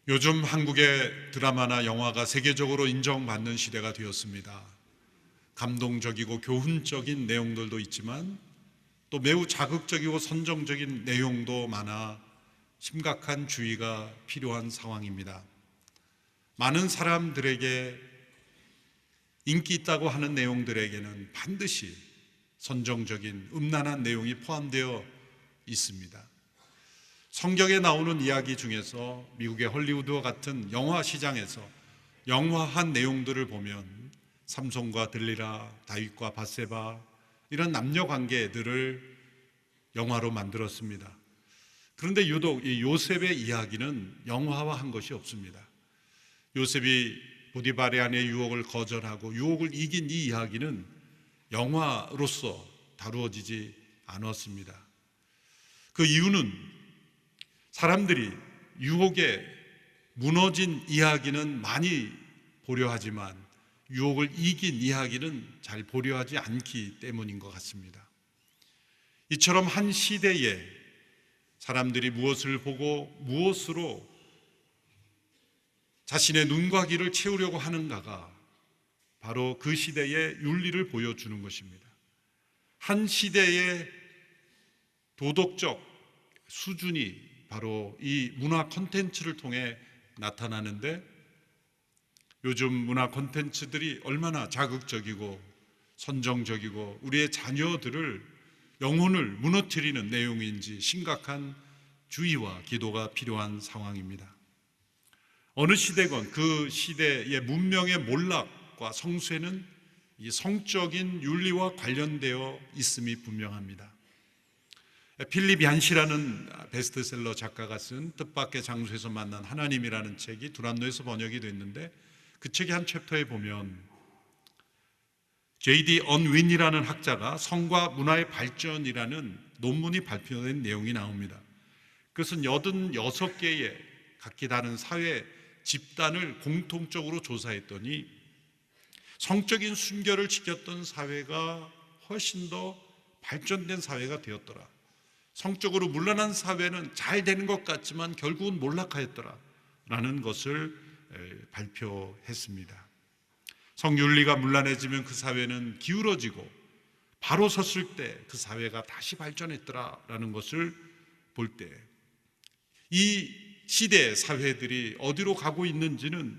요즘 한국의 드라마나 영화가 세계적으로 인정받는 시대가 되었습니다. 감동적이고 교훈적인 내용들도 있지만 또 매우 자극적이고 선정적인 내용도 많아 심각한 주의가 필요한 상황입니다. 많은 사람들에게 인기 있다고 하는 내용들에게는 반드시 선정적인 음란한 내용이 포함되어 있습니다. 성경에 나오는 이야기 중에서 미국의 헐리우드와 같은 영화 시장에서 영화한 내용들을 보면 삼손과 들리라, 다윗과 밧세바 이런 남녀 관계들을 영화로 만들었습니다. 그런데 유독 이 요셉의 이야기는 영화화한 것이 없습니다. 요셉이 보디바리아의 유혹을 거절하고 유혹을 이긴 이 이야기는 영화로서 다루어지지 않았습니다. 그 이유는 사람들이 유혹에 무너진 이야기는 많이 보려 하지만 유혹을 이긴 이야기는 잘 보려 하지 않기 때문인 것 같습니다. 이처럼 한 시대에 사람들이 무엇을 보고 무엇으로 자신의 눈과 귀를 채우려고 하는가가 바로 그 시대의 윤리를 보여주는 것입니다. 한 시대의 도덕적 수준이 바로 이 문화 콘텐츠를 통해 나타나는데, 요즘 문화 콘텐츠들이 얼마나 자극적이고 선정적이고 우리의 자녀들을 영혼을 무너뜨리는 내용인지 심각한 주의와 기도가 필요한 상황입니다. 어느 시대건 그 시대의 문명의 몰락과 성쇠는 이 성적인 윤리와 관련되어 있음이 분명합니다. 필립 얀시라는 베스트셀러 작가가 쓴 뜻밖의 장소에서 만난 하나님이라는 책이 두란노에서 번역이 됐는데, 그 책의 한 챕터에 보면 J.D. 언윈이라는 학자가 성과 문화의 발전이라는 논문이 발표된 내용이 나옵니다. 그것은 86개의 각기 다른 사회 집단을 공통적으로 조사했더니 성적인 순결을 지켰던 사회가 훨씬 더 발전된 사회가 되었더라. 성적으로 문란한 사회는 잘 되는 것 같지만 결국은 몰락하였더라 라는 것을 발표했습니다. 성윤리가 문란해지면 그 사회는 기울어지고 바로 섰을 때 그 사회가 다시 발전했더라 라는 것을 볼 때 이 시대의 사회들이 어디로 가고 있는지는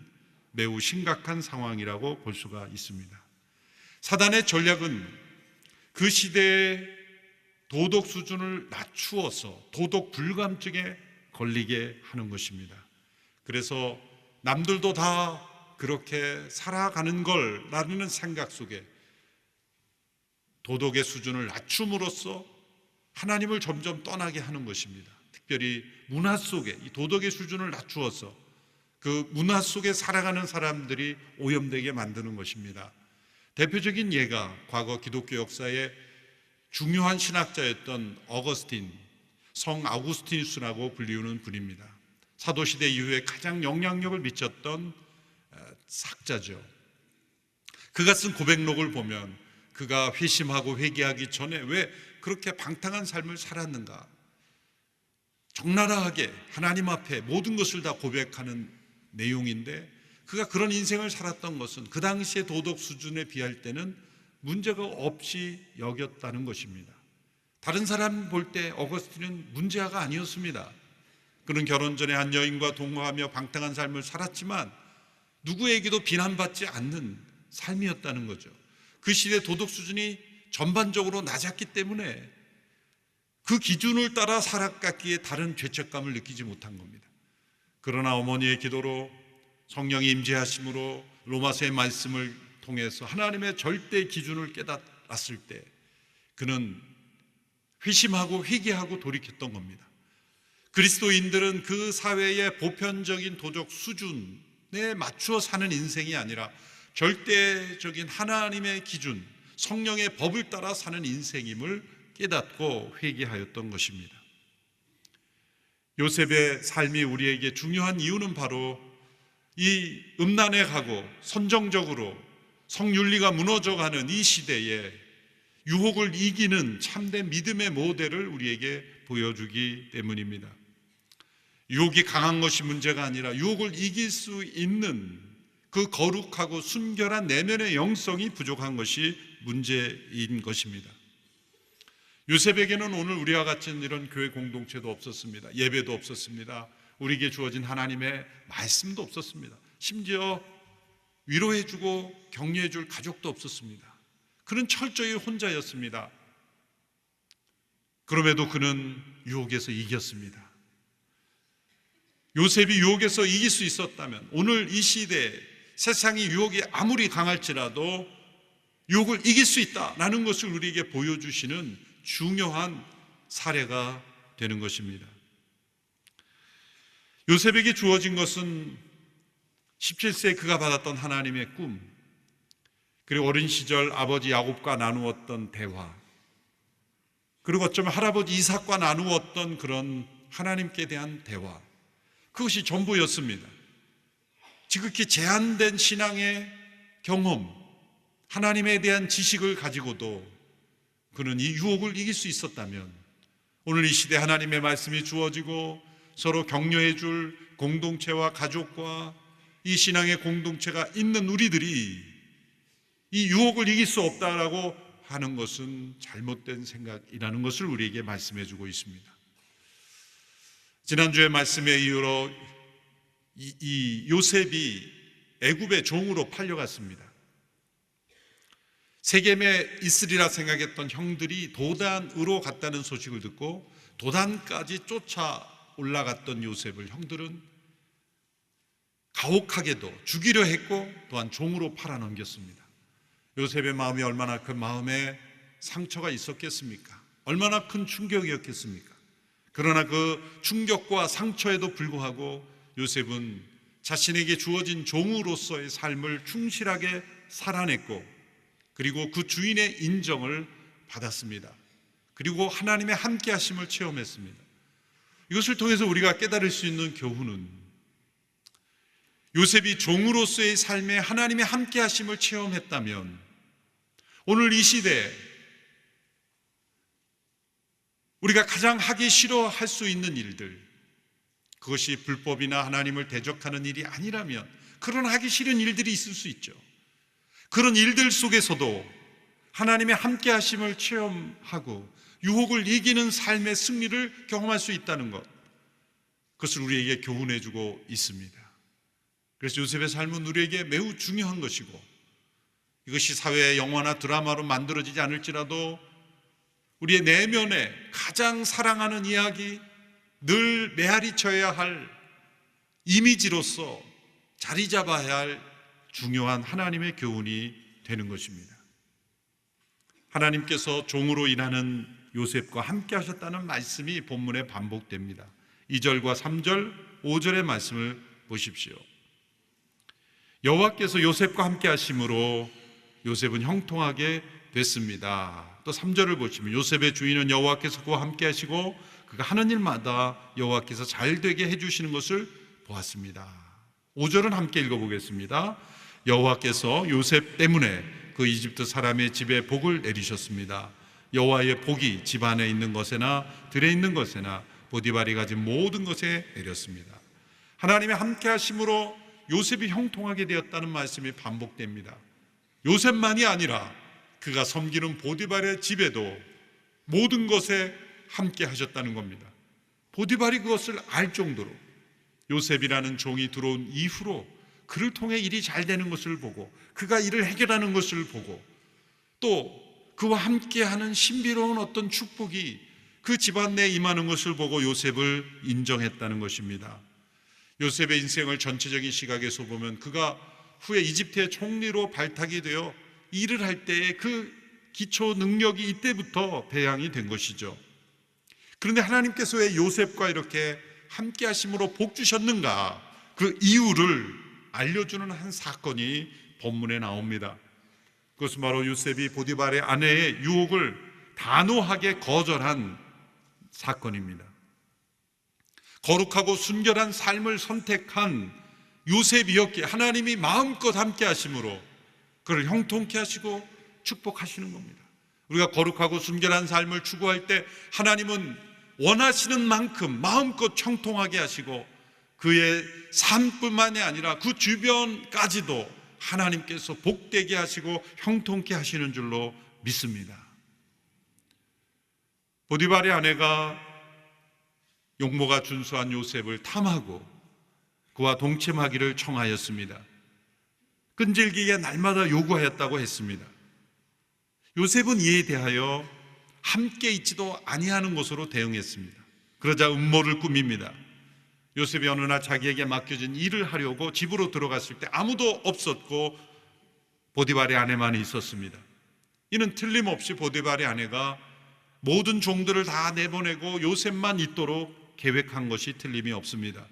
매우 심각한 상황이라고 볼 수가 있습니다. 사단의 전략은 그 시대의 도덕 수준을 낮추어서 도덕 불감증에 걸리게 하는 것입니다. 그래서 남들도 다 그렇게 살아가는 걸라는 생각 속에 도덕의 수준을 낮춤으로써 하나님을 점점 떠나게 하는 것입니다. 특별히 문화 속에 이 도덕의 수준을 낮추어서 그 문화 속에 살아가는 사람들이 오염되게 만드는 것입니다. 대표적인 예가 과거 기독교 역사에 중요한 신학자였던 어거스틴, 성 아우구스티누스라고 불리우는 분입니다. 사도시대 이후에 가장 영향력을 미쳤던 학자죠. 그가 쓴 고백록을 보면 그가 회심하고 회개하기 전에 왜 그렇게 방탕한 삶을 살았는가, 적나라하게 하나님 앞에 모든 것을 다 고백하는 내용인데, 그가 그런 인생을 살았던 것은 그 당시의 도덕 수준에 비할 때는 문제가 없이 여겼다는 것입니다. 다른 사람 볼 때 어거스틴은 문제아가 아니었습니다. 그는 결혼 전에 한 여인과 동거하며 방탕한 삶을 살았지만 누구에게도 비난받지 않는 삶이었다는 거죠. 그 시대 도덕 수준이 전반적으로 낮았기 때문에 그 기준을 따라 살아갔기에 다른 죄책감을 느끼지 못한 겁니다. 그러나 어머니의 기도로 성령이 임재하심으로 로마서의 말씀을 통해서 하나님의 절대 기준을 깨달았을 때 그는 회심하고 회개하고 돌이켰던 겁니다. 그리스도인들은 그 사회의 보편적인 도덕 수준에 맞추어 사는 인생이 아니라 절대적인 하나님의 기준, 성령의 법을 따라 사는 인생임을 깨닫고 회개하였던 것입니다. 요셉의 삶이 우리에게 중요한 이유는 바로 이 음란에 가고 선정적으로 성윤리가 무너져가는 이 시대에 유혹을 이기는 참된 믿음의 모델을 우리에게 보여주기 때문입니다. 유혹이 강한 것이 문제가 아니라 유혹을 이길 수 있는 그 거룩하고 순결한 내면의 영성이 부족한 것이 문제인 것입니다. 요셉에게는 오늘 우리와 같은 이런 교회 공동체도 없었습니다. 예배도 없었습니다. 우리에게 주어진 하나님의 말씀도 없었습니다. 심지어 위로해주고 격려해줄 가족도 없었습니다. 그는 철저히 혼자였습니다. 그럼에도 그는 유혹에서 이겼습니다. 요셉이 유혹에서 이길 수 있었다면 오늘 이 시대에 세상의 유혹이 아무리 강할지라도 유혹을 이길 수 있다라는 것을 우리에게 보여주시는 중요한 사례가 되는 것입니다. 요셉에게 주어진 것은 17세에 그가 받았던 하나님의 꿈, 그리고 어린 시절 아버지 야곱과 나누었던 대화, 그리고 어쩌면 할아버지 이삭과 나누었던 그런 하나님께 대한 대화, 그것이 전부였습니다. 지극히 제한된 신앙의 경험, 하나님에 대한 지식을 가지고도 그는 이 유혹을 이길 수 있었다면 오늘 이 시대 하나님의 말씀이 주어지고 서로 격려해 줄 공동체와 가족과 이 신앙의 공동체가 있는 우리들이 이 유혹을 이길 수 없다라고 하는 것은 잘못된 생각이라는 것을 우리에게 말씀해 주고 있습니다. 지난주의 말씀의 이유로 이 요셉이 애굽의 종으로 팔려갔습니다. 세겜에 있으리라 생각했던 형들이 도단으로 갔다는 소식을 듣고 도단까지 쫓아 올라갔던 요셉을 형들은 가혹하게도 죽이려 했고 또한 종으로 팔아넘겼습니다. 요셉의 마음이 얼마나 그 마음에 상처가 있었겠습니까? 얼마나 큰 충격이었겠습니까? 그러나 그 충격과 상처에도 불구하고 요셉은 자신에게 주어진 종으로서의 삶을 충실하게 살아냈고 그리고 그 주인의 인정을 받았습니다. 그리고 하나님의 함께 하심을 체험했습니다. 이것을 통해서 우리가 깨달을 수 있는 교훈은 요셉이 종으로서의 삶에 하나님의 함께 하심을 체험했다면 오늘 이 시대에 우리가 가장 하기 싫어할 수 있는 일들, 그것이 불법이나 하나님을 대적하는 일이 아니라면 그런 하기 싫은 일들이 있을 수 있죠. 그런 일들 속에서도 하나님의 함께 하심을 체험하고 유혹을 이기는 삶의 승리를 경험할 수 있다는 것, 그것을 우리에게 교훈해 주고 있습니다. 그래서 요셉의 삶은 우리에게 매우 중요한 것이고 이것이 사회의 영화나 드라마로 만들어지지 않을지라도 우리의 내면에 가장 사랑하는 이야기, 늘 메아리 쳐야 할 이미지로서 자리 잡아야 할 중요한 하나님의 교훈이 되는 것입니다. 하나님께서 종으로 일하는 요셉과 함께 하셨다는 말씀이 본문에 반복됩니다. 2절과 3절, 5절의 말씀을 보십시오. 여호와께서 요셉과 함께 하심으로 요셉은 형통하게 됐습니다. 또 3절을 보시면 요셉의 주인은 여호와께서 그와 함께 하시고 그가 하는 일마다 여호와께서 잘 되게 해주시는 것을 보았습니다. 5절은 함께 읽어보겠습니다. 여호와께서 요셉 때문에 그 이집트 사람의 집에 복을 내리셨습니다. 여호와의 복이 집 안에 있는 것에나 들에 있는 것에나 보디발이 가진 모든 것에 내렸습니다. 하나님의 함께 하심으로 요셉이 형통하게 되었다는 말씀이 반복됩니다. 요셉만이 아니라 그가 섬기는 보디발의 집에도 모든 것에 함께 하셨다는 겁니다. 보디발이 그것을 알 정도로 요셉이라는 종이 들어온 이후로 그를 통해 일이 잘 되는 것을 보고 그가 일을 해결하는 것을 보고 또 그와 함께하는 신비로운 어떤 축복이 그 집안 내에 임하는 것을 보고 요셉을 인정했다는 것입니다. 요셉의 인생을 전체적인 시각에서 보면 그가 후에 이집트의 총리로 발탁이 되어 일을 할 때의 그 기초 능력이 이때부터 배양이 된 것이죠. 그런데 하나님께서 왜 요셉과 이렇게 함께 하심으로 복 주셨는가, 그 이유를 알려주는 한 사건이 본문에 나옵니다. 그것은 바로 요셉이 보디발의 아내의 유혹을 단호하게 거절한 사건입니다. 거룩하고 순결한 삶을 선택한 요셉이었기에 하나님이 마음껏 함께 하심으로 그를 형통케 하시고 축복하시는 겁니다. 우리가 거룩하고 순결한 삶을 추구할 때 하나님은 원하시는 만큼 마음껏 형통하게 하시고 그의 삶뿐만이 아니라 그 주변까지도 하나님께서 복되게 하시고 형통케 하시는 줄로 믿습니다. 보디발의 아내가 용모가 준수한 요셉을 탐하고 그와 동침하기를 청하였습니다. 끈질기게 날마다 요구하였다고 했습니다. 요셉은 이에 대하여 함께 있지도 아니하는 것으로 대응했습니다. 그러자 음모를 꾸밉니다. 요셉이 어느 날 자기에게 맡겨진 일을 하려고 집으로 들어갔을 때 아무도 없었고 보디발의 아내만 있었습니다. 이는 틀림없이 보디발의 아내가 모든 종들을 다 내보내고 요셉만 있도록 계획한 것이 틀림이 없습니다.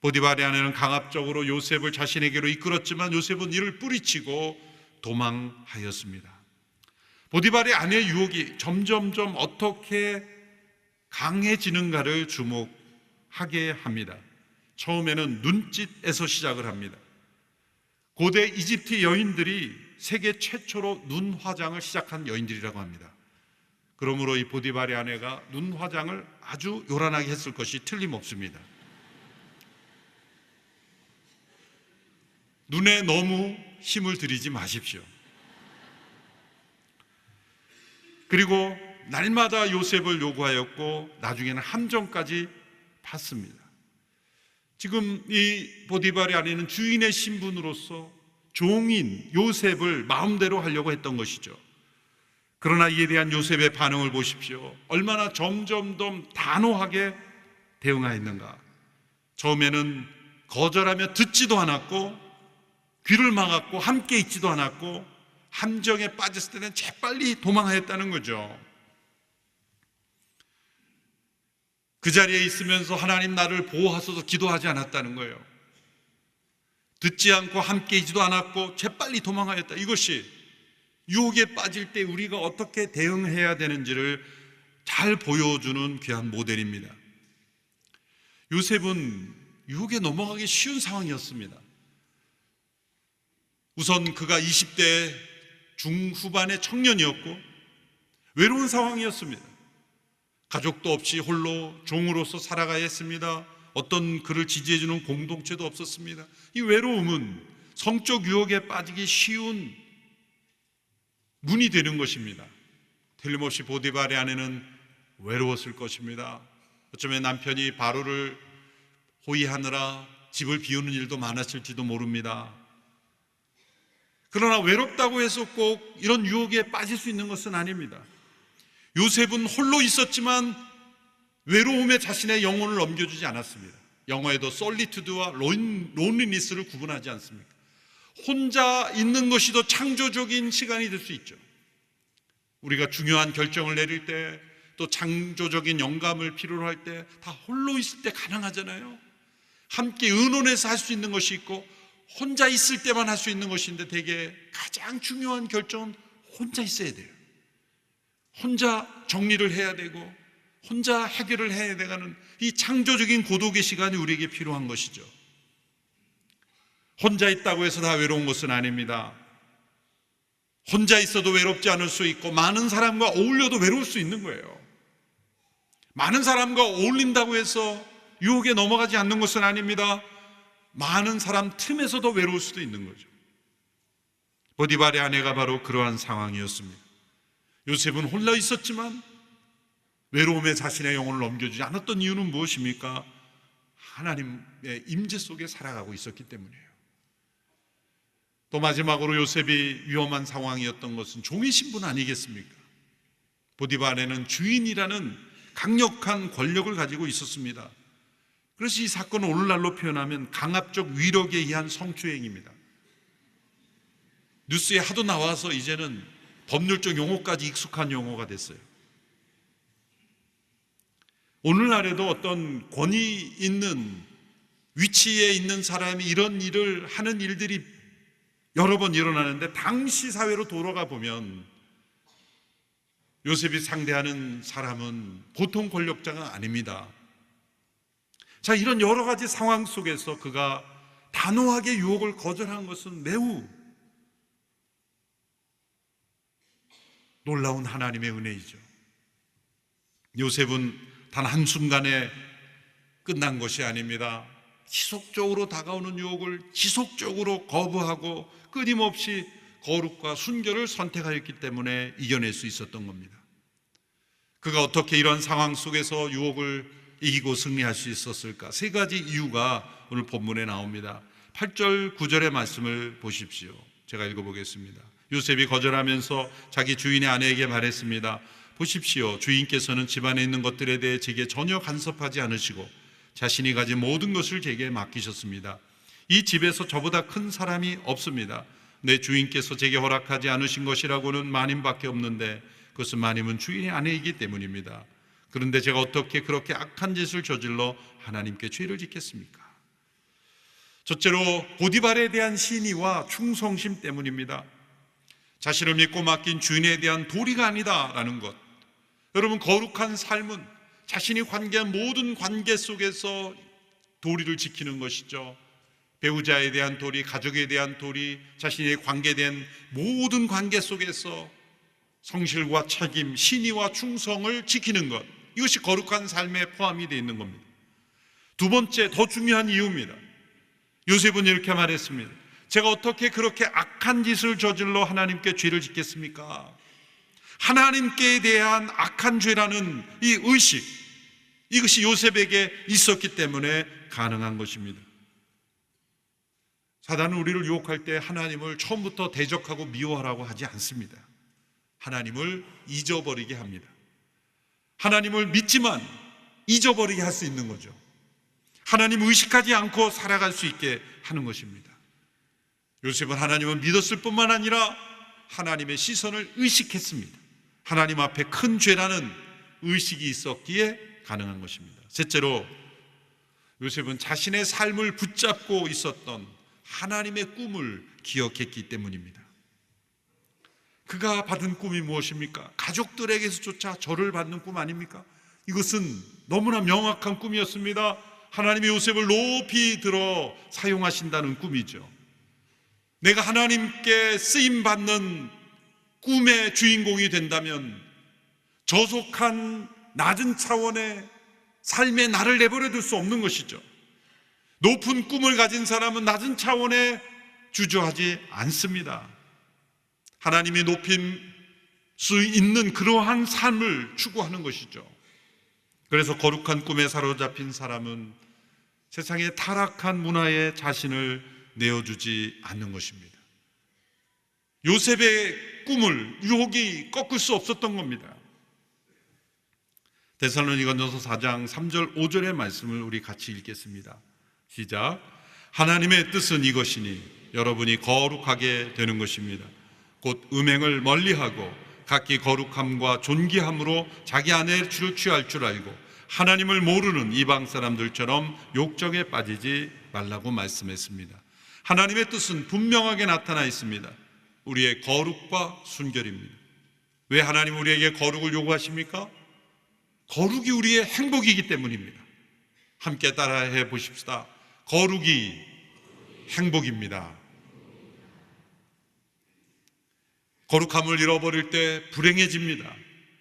보디발의 아내는 강압적으로 요셉을 자신에게로 이끌었지만 요셉은 이를 뿌리치고 도망하였습니다. 보디발의 아내의 유혹이 점점점 어떻게 강해지는가를 주목하게 합니다. 처음에는 눈짓에서 시작을 합니다. 고대 이집트 여인들이 세계 최초로 눈 화장을 시작한 여인들이라고 합니다. 그러므로 이 보디발의 아내가 눈 화장을 아주 요란하게 했을 것이 틀림없습니다. 눈에 너무 힘을 들이지 마십시오. 그리고 날마다 요셉을 요구하였고 나중에는 함정까지 팠습니다. 지금 이 보디발의 아내는 주인의 신분으로서 종인 요셉을 마음대로 하려고 했던 것이죠. 그러나 이에 대한 요셉의 반응을 보십시오. 얼마나 점점 더 단호하게 대응하였는가. 처음에는 거절하며 듣지도 않았고 귀를 막았고 함께 있지도 않았고 함정에 빠졌을 때는 재빨리 도망하였다는 거죠. 그 자리에 있으면서 하나님 나를 보호하소서 기도하지 않았다는 거예요. 듣지 않고 함께 있지도 않았고 재빨리 도망하였다. 이것이 유혹에 빠질 때 우리가 어떻게 대응해야 되는지를 잘 보여주는 귀한 모델입니다. 요셉은 유혹에 넘어가기 쉬운 상황이었습니다. 우선 그가 20대 중후반의 청년이었고 외로운 상황이었습니다. 가족도 없이 홀로 종으로서 살아가야 했습니다. 어떤 그를 지지해주는 공동체도 없었습니다. 이 외로움은 성적 유혹에 빠지기 쉬운 문이 되는 것입니다. 틀림없이 보디발의 아내는 외로웠을 것입니다. 어쩌면 남편이 바로를 호위하느라 집을 비우는 일도 많았을지도 모릅니다. 그러나 외롭다고 해서 꼭 이런 유혹에 빠질 수 있는 것은 아닙니다. 요셉은 홀로 있었지만 외로움에 자신의 영혼을 넘겨주지 않았습니다. 영어에도 솔리투드와 론리니스를 구분하지 않습니까? 혼자 있는 것이 더 창조적인 시간이 될 수 있죠. 우리가 중요한 결정을 내릴 때 또 창조적인 영감을 필요로 할 때 다 홀로 있을 때 가능하잖아요. 함께 의논해서 할 수 있는 것이 있고 혼자 있을 때만 할 수 있는 것인데 되게 가장 중요한 결정은 혼자 있어야 돼요. 혼자 정리를 해야 되고 혼자 해결을 해야 되는 이 창조적인 고독의 시간이 우리에게 필요한 것이죠. 혼자 있다고 해서 다 외로운 것은 아닙니다. 혼자 있어도 외롭지 않을 수 있고 많은 사람과 어울려도 외로울 수 있는 거예요. 많은 사람과 어울린다고 해서 유혹에 넘어가지 않는 것은 아닙니다. 많은 사람 틈에서도 외로울 수도 있는 거죠. 보디발의 아내가 바로 그러한 상황이었습니다. 요셉은 홀라 있었지만 외로움에 자신의 영혼을 넘겨주지 않았던 이유는 무엇입니까? 하나님의 임재 속에 살아가고 있었기 때문이에요. 또 마지막으로 요셉이 위험한 상황이었던 것은 종의 신분 아니겠습니까? 보디발에는 주인이라는 강력한 권력을 가지고 있었습니다. 그래서 이 사건은 오늘날로 표현하면 강압적 위력에 의한 성추행입니다. 뉴스에 하도 나와서 이제는 법률적 용어까지 익숙한 용어가 됐어요. 오늘날에도 어떤 권위 있는 위치에 있는 사람이 이런 일을 하는 일들이 여러 번 일어나는데 당시 사회로 돌아가 보면 요셉이 상대하는 사람은 보통 권력자가 아닙니다. 자, 이런 여러 가지 상황 속에서 그가 단호하게 유혹을 거절한 것은 매우 놀라운 하나님의 은혜이죠. 요셉은 단 한순간에 끝난 것이 아닙니다. 지속적으로 다가오는 유혹을 지속적으로 거부하고 끊임없이 거룩과 순결을 선택하였기 때문에 이겨낼 수 있었던 겁니다. 그가 어떻게 이런 상황 속에서 유혹을 이기고 승리할 수 있었을까? 세 가지 이유가 오늘 본문에 나옵니다. 8절 9절의 말씀을 보십시오. 제가 읽어보겠습니다. 요셉이 거절하면서 자기 주인의 아내에게 말했습니다. 보십시오. 주인께서는 집안에 있는 것들에 대해 제게 전혀 간섭하지 않으시고 자신이 가진 모든 것을 제게 맡기셨습니다. 이 집에서 저보다 큰 사람이 없습니다. 내 주인께서 제게 허락하지 않으신 것이라고는 마님밖에 없는데 그것은 마님은 주인의 아내이기 때문입니다. 그런데 제가 어떻게 그렇게 악한 짓을 저질러 하나님께 죄를 짓겠습니까? 첫째로 보디발에 대한 신의와 충성심 때문입니다. 자신을 믿고 맡긴 주인에 대한 도리가 아니다라는 것. 여러분, 거룩한 삶은 자신이 관계한 모든 관계 속에서 도리를 지키는 것이죠. 배우자에 대한 도리, 가족에 대한 도리, 자신의 관계된 모든 관계 속에서 성실과 책임, 신의와 충성을 지키는 것, 이것이 거룩한 삶에 포함이 되어 있는 겁니다. 두 번째, 더 중요한 이유입니다. 요셉은 이렇게 말했습니다. 제가 어떻게 그렇게 악한 짓을 저질러 하나님께 죄를 짓겠습니까? 하나님께 대한 악한 죄라는 이 의식, 이것이 요셉에게 있었기 때문에 가능한 것입니다. 사단은 우리를 유혹할 때 하나님을 처음부터 대적하고 미워하라고 하지 않습니다. 하나님을 잊어버리게 합니다. 하나님을 믿지만 잊어버리게 할 수 있는 거죠. 하나님 의식하지 않고 살아갈 수 있게 하는 것입니다. 요셉은 하나님을 믿었을 뿐만 아니라 하나님의 시선을 의식했습니다. 하나님 앞에 큰 죄라는 의식이 있었기에 가능한 것입니다. 셋째로, 요셉은 자신의 삶을 붙잡고 있었던 하나님의 꿈을 기억했기 때문입니다. 그가 받은 꿈이 무엇입니까? 가족들에게서조차 저를 받는 꿈 아닙니까? 이것은 너무나 명확한 꿈이었습니다. 하나님이 요셉을 높이 들어 사용하신다는 꿈이죠. 내가 하나님께 쓰임받는 꿈의 주인공이 된다면 저속한 낮은 차원의 삶의 나를 내버려 둘 수 없는 것이죠. 높은 꿈을 가진 사람은 낮은 차원에 주저하지 않습니다. 하나님이 높임 수 있는 그러한 삶을 추구하는 것이죠. 그래서 거룩한 꿈에 사로잡힌 사람은 세상의 타락한 문화에 자신을 내어주지 않는 것입니다. 요셉의 꿈을 유혹이 꺾을 수 없었던 겁니다. 데살로니가전서 4장 3절 5절의 말씀을 우리 같이 읽겠습니다. 시작. 하나님의 뜻은 이것이니 여러분이 거룩하게 되는 것입니다. 곧 음행을 멀리하고 각기 거룩함과 존귀함으로 자기 안에 줄 취할 줄 알고 하나님을 모르는 이방 사람들처럼 욕정에 빠지지 말라고 말씀했습니다. 하나님의 뜻은 분명하게 나타나 있습니다. 우리의 거룩과 순결입니다. 왜 하나님 우리에게 거룩을 요구하십니까? 거룩이 우리의 행복이기 때문입니다. 함께 따라해 보십시다. 거룩이 행복입니다. 거룩함을 잃어버릴 때 불행해집니다.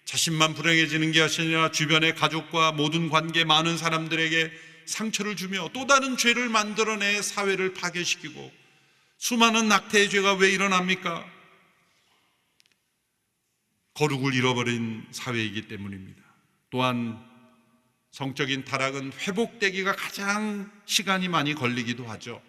자신만 불행해지는 게 아니라 주변의 가족과 모든 관계, 많은 사람들에게 상처를 주며 또 다른 죄를 만들어내 사회를 파괴시키고 수많은 낙태의 죄가 왜 일어납니까? 거룩을 잃어버린 사회이기 때문입니다. 또한 성적인 타락은 회복되기가 가장 시간이 많이 걸리기도 하죠.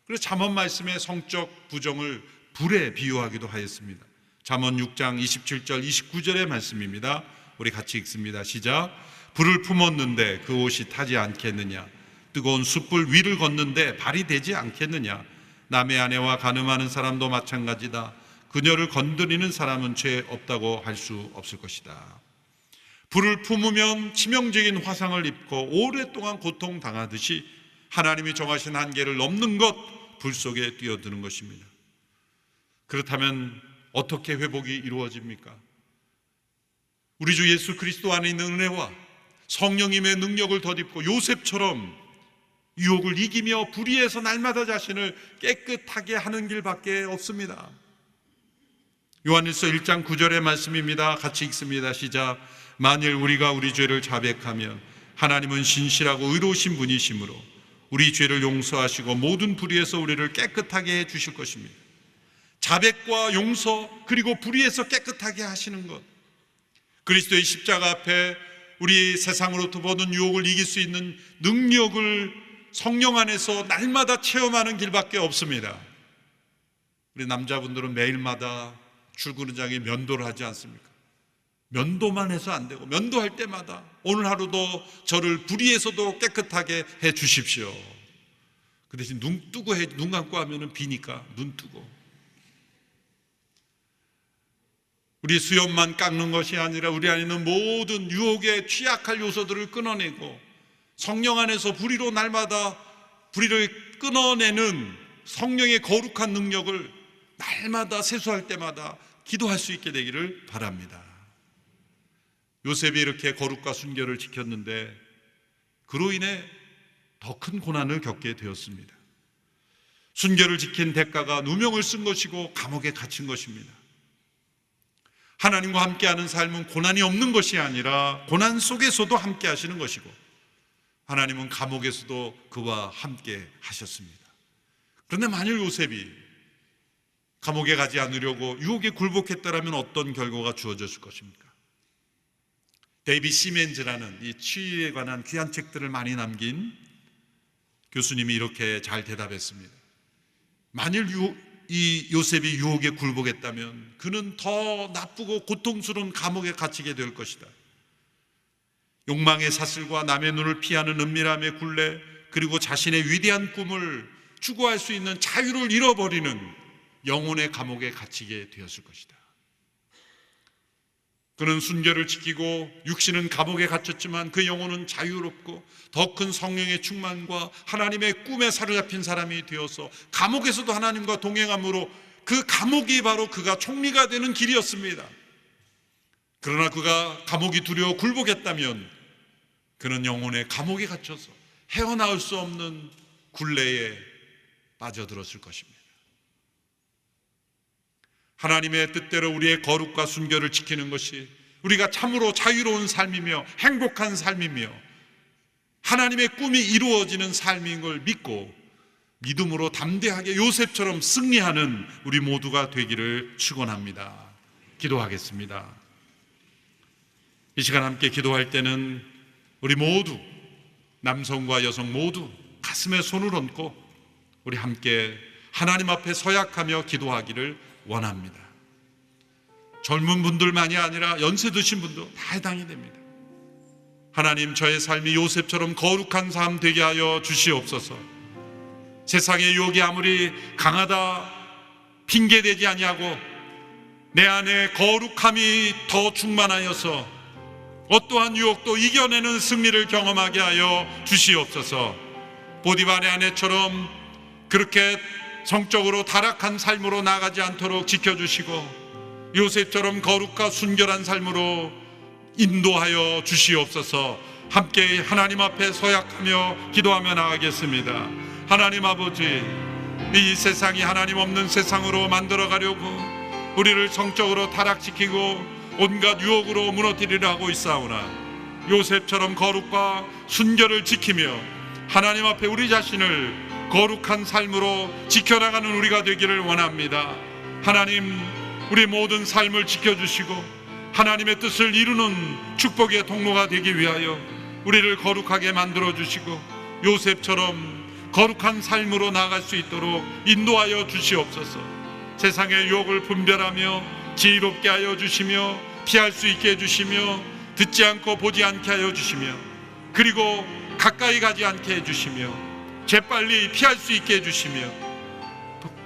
그래서 잠언 말씀에 성적 부정을 불에 비유하기도 하였습니다. 잠언 6장 27절 29절의 말씀입니다. 우리 같이 읽습니다. 시작. 불을 품었는데 그 옷이 타지 않겠느냐? 뜨거운 숯불 위를 걷는데 발이 되지 않겠느냐? 남의 아내와 간음하는 사람도 마찬가지다. 그녀를 건드리는 사람은 죄 없다고 할 수 없을 것이다. 불을 품으면 치명적인 화상을 입고 오랫동안 고통당하듯이 하나님이 정하신 한계를 넘는 것, 불 속에 뛰어드는 것입니다. 그렇다면 어떻게 회복이 이루어집니까? 우리 주 예수 그리스도 안에 있는 은혜와 성령님의 능력을 덧입고 요셉처럼 유혹을 이기며 불의에서 날마다 자신을 깨끗하게 하는 길밖에 없습니다. 요한일서 1장 9절의 말씀입니다. 같이 읽습니다. 시작. 만일 우리가 우리 죄를 자백하면 하나님은 신실하고 의로우신 분이시므로 우리 죄를 용서하시고 모든 불의에서 우리를 깨끗하게 해 주실 것입니다. 자백과 용서, 그리고 불의에서 깨끗하게 하시는 것, 그리스도의 십자가 앞에 우리 세상으로부터 보는 유혹을 이길 수 있는 능력을 성령 안에서 날마다 체험하는 길밖에 없습니다. 우리 남자분들은 매일마다 출근 현장에 면도를 하지 않습니까? 면도만 해서 안 되고, 면도할 때마다 오늘 하루도 저를 불의에서도 깨끗하게 해 주십시오. 그 대신 눈 감고 하면 비니까 눈 뜨고. 우리 수염만 깎는 것이 아니라 우리 안에 있는 모든 유혹에 취약할 요소들을 끊어내고 성령 안에서 불의로 날마다 불의를 끊어내는 성령의 거룩한 능력을 날마다 세수할 때마다 기도할 수 있게 되기를 바랍니다. 요셉이 이렇게 거룩과 순결을 지켰는데 그로 인해 더 큰 고난을 겪게 되었습니다. 순결을 지킨 대가가 누명을 쓴 것이고 감옥에 갇힌 것입니다. 하나님과 함께하는 삶은 고난이 없는 것이 아니라 고난 속에서도 함께 하시는 것이고, 하나님은 감옥에서도 그와 함께 하셨습니다. 그런데 만일 요셉이 감옥에 가지 않으려고 유혹에 굴복했다면 어떤 결과가 주어졌을 것입니까? 데이비 시멘즈라는 이 치유에 관한 귀한 책들을 많이 남긴 교수님이 이렇게 잘 대답했습니다. 만일 이 요셉이 유혹에 굴복했다면 그는 더 나쁘고 고통스러운 감옥에 갇히게 될 것이다. 욕망의 사슬과 남의 눈을 피하는 은밀함의 굴레, 그리고 자신의 위대한 꿈을 추구할 수 있는 자유를 잃어버리는 영혼의 감옥에 갇히게 되었을 것이다. 그는 순결을 지키고 육신은 감옥에 갇혔지만 그 영혼은 자유롭고 더 큰 성령의 충만과 하나님의 꿈에 사로잡힌 사람이 되어서 감옥에서도 하나님과 동행함으로 그 감옥이 바로 그가 총리가 되는 길이었습니다. 그러나 그가 감옥이 두려워 굴복했다면 그는 영혼의 감옥에 갇혀서 헤어나올 수 없는 굴레에 빠져들었을 것입니다. 하나님의 뜻대로 우리의 거룩과 순결을 지키는 것이 우리가 참으로 자유로운 삶이며 행복한 삶이며 하나님의 꿈이 이루어지는 삶인 걸 믿고 믿음으로 담대하게 요셉처럼 승리하는 우리 모두가 되기를 축원합니다. 기도하겠습니다. 이 시간 함께 기도할 때는 우리 모두, 남성과 여성 모두 가슴에 손을 얹고 우리 함께 하나님 앞에 서약하며 기도하기를 원합니다. 젊은 분들만이 아니라 연세 드신 분도 다 해당이 됩니다. 하나님, 저의 삶이 요셉처럼 거룩한 삶 되게 하여 주시옵소서. 세상의 유혹이 아무리 강하다 핑계대지 아니하고 내 안에 거룩함이 더 충만하여서 어떠한 유혹도 이겨내는 승리를 경험하게 하여 주시옵소서. 보디발의 아내처럼 그렇게 성적으로 타락한 삶으로 나가지 않도록 지켜주시고 요셉처럼 거룩과 순결한 삶으로 인도하여 주시옵소서. 함께 하나님 앞에 서약하며 기도하며 나가겠습니다. 하나님 아버지, 이 세상이 하나님 없는 세상으로 만들어 가려고 우리를 성적으로 타락시키고 온갖 유혹으로 무너뜨리려 하고 있사오나 요셉처럼 거룩과 순결을 지키며 하나님 앞에 우리 자신을 거룩한 삶으로 지켜나가는 우리가 되기를 원합니다. 하나님, 우리 모든 삶을 지켜주시고 하나님의 뜻을 이루는 축복의 통로가 되기 위하여 우리를 거룩하게 만들어주시고 요셉처럼 거룩한 삶으로 나아갈 수 있도록 인도하여 주시옵소서. 세상의 유혹을 분별하며 지혜롭게 하여 주시며 피할 수 있게 해주시며 듣지 않고 보지 않게 하여 주시며 그리고 가까이 가지 않게 해주시며 재빨리 피할 수 있게 해주시며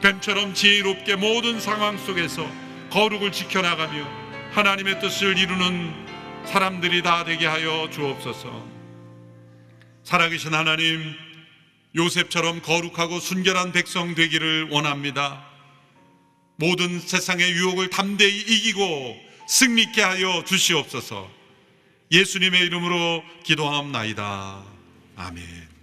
뱀처럼 지혜롭게 모든 상황 속에서 거룩을 지켜나가며 하나님의 뜻을 이루는 사람들이 다 되게 하여 주옵소서. 살아계신 하나님, 요셉처럼 거룩하고 순결한 백성 되기를 원합니다. 모든 세상의 유혹을 담대히 이기고 승리케 하여 주시옵소서. 예수님의 이름으로 기도하옵나이다. 아멘.